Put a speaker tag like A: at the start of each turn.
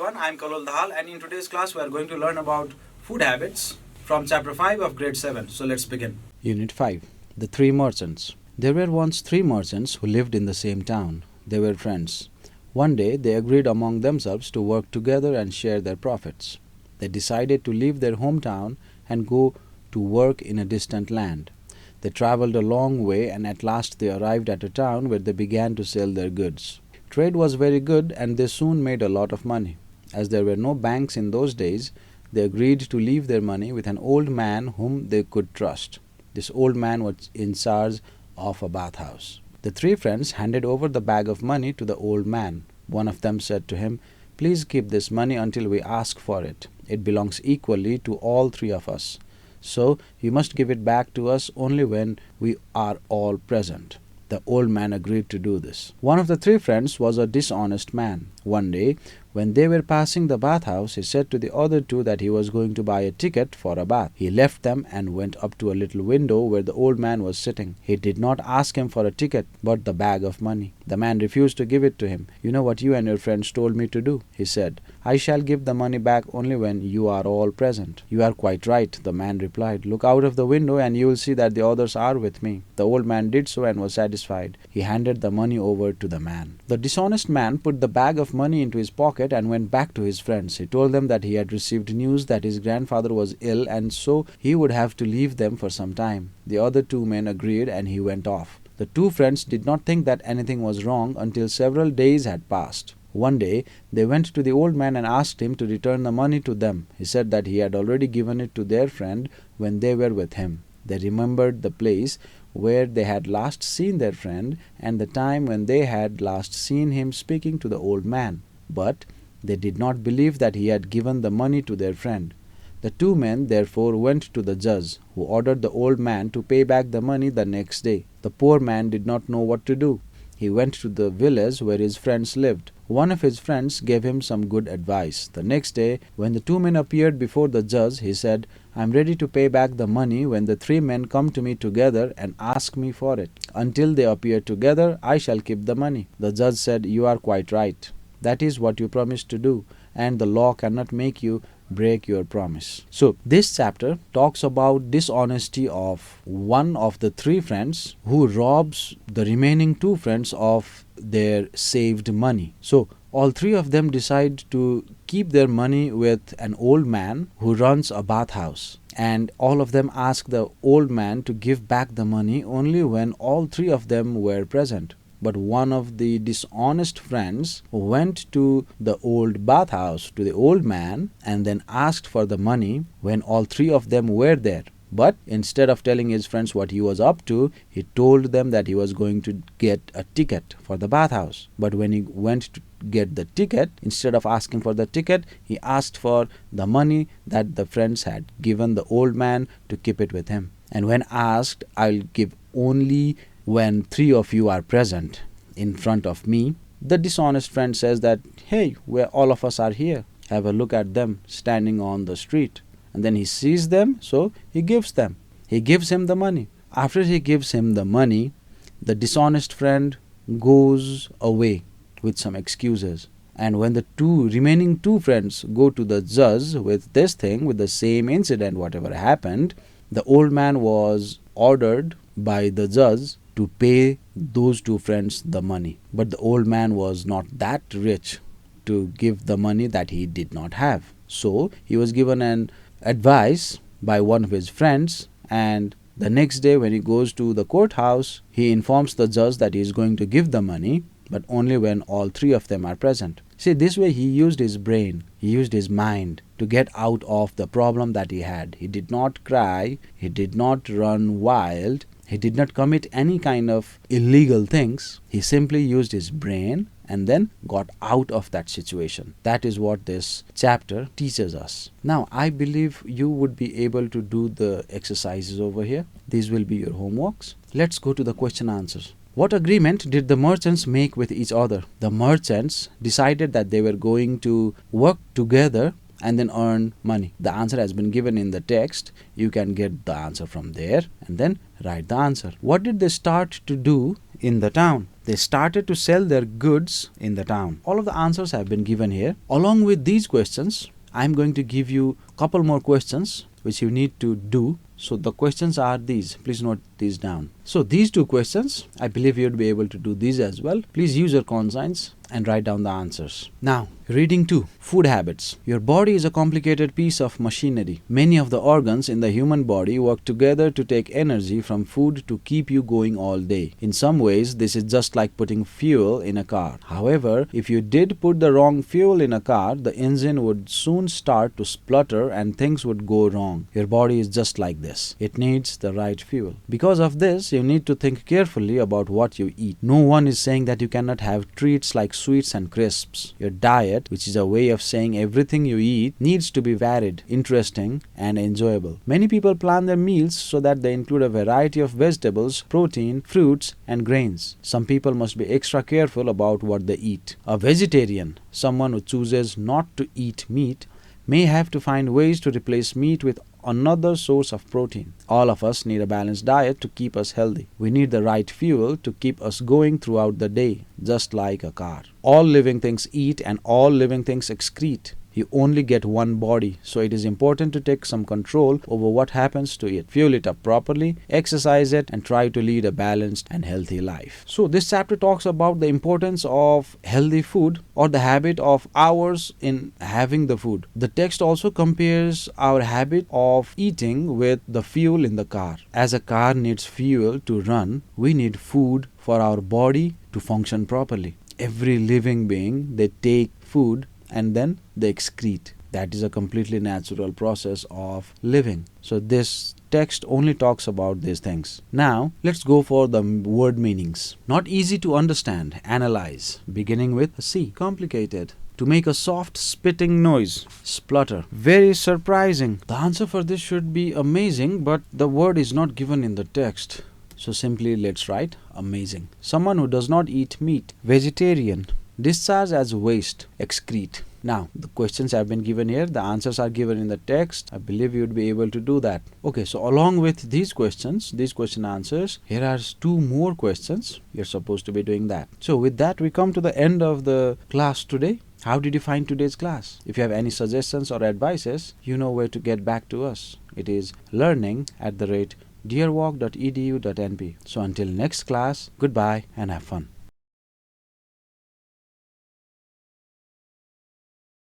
A: everyone, I am Kallol Dahal, and in today's class we are going to learn about food habits from chapter 5 of grade 7. So let's begin.
B: Unit 5. The Three Merchants. There were once three merchants who lived in the same town. They were friends. One day they agreed among themselves to work together and share their profits. They decided to leave their hometown and go to work in a distant land. They traveled a long way and at last they arrived at a town where they began to sell their goods. Trade was very good and they soon made a lot of money. As there were no banks in those days, they agreed to leave their money with an old man whom they could trust. This old man was in charge of a bathhouse. The three friends handed over the bag of money to the old man. One of them said to him, "Please keep this money until we ask for it. It belongs equally to all three of us. So you must give it back to us only when we are all present." The old man agreed to do this. One of the three friends was a dishonest man. One day, when they were passing the bathhouse, he said to the other two that he was going to buy a ticket for a bath. He left them and went up to a little window where the old man was sitting. He did not ask him for a ticket, but the bag of money. The man refused to give it to him. "You know what you and your friends told me to do," he said. "I shall give the money back only when you are all present." "You are quite right," the man replied. "Look out of the window and you will see that the others are with me." The old man did so and was satisfied. He handed the money over to the man. The dishonest man put the bag of money into his pocket and went back to his friends. He told them that he had received news that his grandfather was ill and so he would have to leave them for some time. The other two men agreed and he went off. The two friends did not think that anything was wrong until several days had passed. One day, they went to the old man and asked him to return the money to them. He said that he had already given it to their friend when they were with him. They remembered the place where they had last seen their friend and the time when they had last seen him speaking to the old man. But they did not believe that he had given the money to their friend. The two men therefore went to the judge, who ordered the old man to pay back the money the next day. The poor man did not know what to do. He went to the village where his friends lived. One of his friends gave him some good advice. The next day, when the two men appeared before the judge, he said, "I am ready to pay back the money when the three men come to me together and ask me for it. Until they appear together, I shall keep the money." The judge said, "You are quite right. That is what you promised to do, and the law cannot make you break your promise." So this chapter talks about dishonesty of one of the three friends who robs the remaining two friends of their saved money. So all three of them decide to keep their money with an old man who runs a bathhouse. And all of them ask the old man to give back the money only when all three of them were present. But one of the dishonest friends went to the old bathhouse, to the old man, and then asked for the money when all three of them were there. But instead of telling his friends what he was up to, he told them that he was going to get a ticket for the bathhouse. But when he went to get the ticket, instead of asking for the ticket, he asked for the money that the friends had given the old man to keep it with him. And when asked, "I'll give only when three of you are present in front of me," the dishonest friend says that, "Hey, where all of us are here. Have a look at them standing on the street." And then he sees them, so he gives them. He gives him the money. After he gives him the money, the dishonest friend goes away with some excuses. And when the remaining two friends go to the judge with this thing, with the same incident, whatever happened, the old man was ordered by the judge to pay those two friends the money. But the old man was not that rich to give the money that he did not have. So he was given an advice by one of his friends, and the next day when he goes to the courthouse, he informs the judge that he is going to give the money, but only when all three of them are present. See, this way he used his brain, he used his mind to get out of the problem that he had. He did not cry, he did not run wild, he did not commit any kind of illegal things. He simply used his brain and then got out of that situation. That is what this chapter teaches us. Now, I believe you would be able to do the exercises over here. These will be your homeworks. Let's go to the question answers. What agreement did the merchants make with each other? The merchants decided that they were going to work together and then earn money. The answer has been given in the text. You can get the answer from there and then write the answer. What did they start to do in the town. They started to sell their goods in the town. All of the answers have been given here. Along with these questions, I'm going to give you a couple more questions which you need to do. So the questions are these. Please note these down. So these two questions, I believe you'd be able to do these as well. Please use your conscience and write down the answers. Now, reading 2. Food habits. Your body is a complicated piece of machinery. Many of the organs in the human body work together to take energy from food to keep you going all day. In some ways, this is just like putting fuel in a car. However, if you did put the wrong fuel in a car, the engine would soon start to splutter and things would go wrong. Your body is just like this. It needs the right fuel. Because of this, you need to think carefully about what you eat. No one is saying that you cannot have treats like sweets and crisps. Your diet, which is a way of saying everything you eat, needs to be varied, interesting, and enjoyable. Many people plan their meals so that they include a variety of vegetables, protein, fruits, and grains. Some people must be extra careful about what they eat. A vegetarian, someone who chooses not to eat meat, may have to find ways to replace meat with another source of protein. All of us need a balanced diet to keep us healthy. We need the right fuel to keep us going throughout the day, just like a car. All living things eat and all living things excrete. You only get one body, so it is important to take some control over what happens to it. Fuel it up properly, exercise it, and try to lead a balanced and healthy life. So this chapter talks about the importance of healthy food or the habit of ours in having the food. The text also compares our habit of eating with the fuel in the car. As a car needs fuel to run, we need food for our body to function properly. Every living being, they take food and then they excrete. That is a completely natural process of living. So this text only talks about these things. Now, let's go for the word meanings. Not easy to understand, analyze. Beginning with C. Complicated. To make a soft spitting noise. Splutter. Very surprising. The answer for this should be amazing, but the word is not given in the text. So simply let's write amazing. Someone who does not eat meat. Vegetarian. Discharge as waste, excrete. Now, the questions have been given here. The answers are given in the text. I believe you would be able to do that. Okay, so along with these questions, these question answers, here are 2 more questions. You're supposed to be doing that. So with that, we come to the end of the class today. How did you find today's class? If you have any suggestions or advices, you know where to get back to us. It is learning@dearwalk.edu.np. So until next class, goodbye and have fun.